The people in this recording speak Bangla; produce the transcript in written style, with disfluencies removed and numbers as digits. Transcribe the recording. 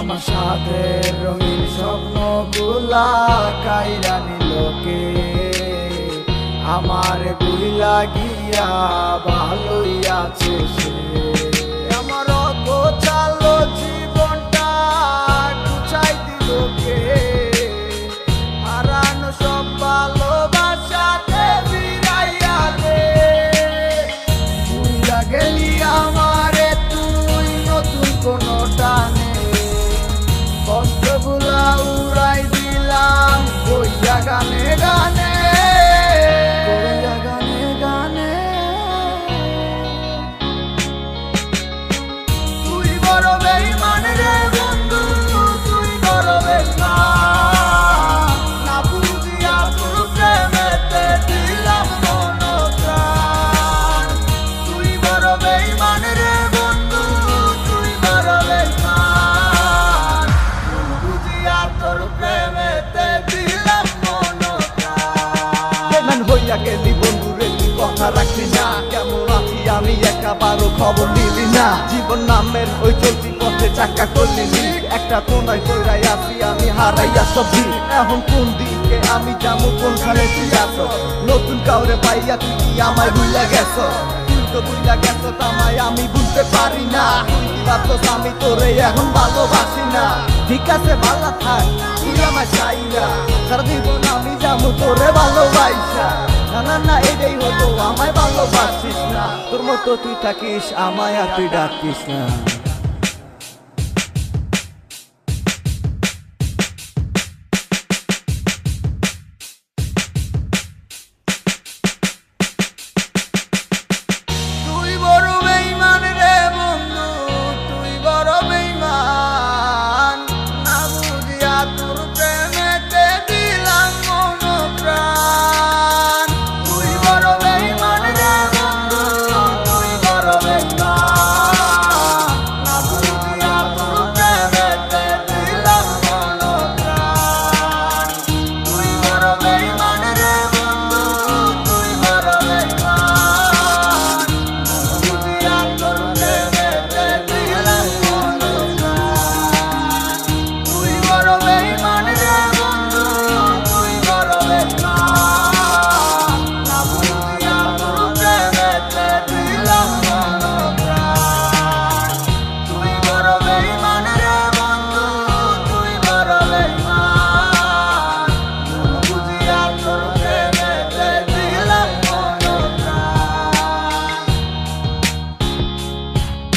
আমার সাথের রঙিন স্বপ্নগুলা কাইরা নিল কে? আমার বুইলা গিয়া ভালোই আছে সে। আমার গোছালো জীবনটা গুছাই দিল কে? হারানো সব ভালোবাসাতে ফিরাইয়া দে। বুইলা গেলি আমারে তুই নতুন কোনো টানে, কষ্টগুলা উড়াই দিলাম কইয়া গানে গানে, কইয়া গানে গানে। তুই বড় বেঈমান রে বন্ধু, তুই বড় বেঈমান। না বুঝিয়া তোর প্রেমেতে দিলাম মন প্রাণ। তুই বড় বেঈমান রে বন্ধু, তুই বড় বেঈমান। বুঝিয়া তোর প্রেমেতে দিলাম মন প্রাণ। বেঈমান হইয়া গেলি বন্ধু রে, তুই কথা রাখলি না। কেমন আছি আমি একাবারও খবর নিলি না। জীবন নামের ওই চলতি পথে চাকা করলি নি। একটা কোনায় কইরাই আছি আমি হারাইয়া সবজি। এখন কোন দিকে আমি যাবো, কোনখানে তুই আছো? নতুন কাউরে পাইয়া তুই কি আমায় ভুইলা গেছ? তুই তো ভুইলা গেছ আমায়, আমি বুঝতে পারি না। তুই কি ভাবছস আমি তোরে এখন ভালোবাসি না? ঠিক আছে ভালো থাক, তুই আমায় চাই না। সারা জীবন আমি যাবো তোরে ভালোবাসা। না না না এটাই হতো, আমায় ভালোবাসিস না। তোর মতো তুই থাকিস, আমায় আর তুই ডাকিস না।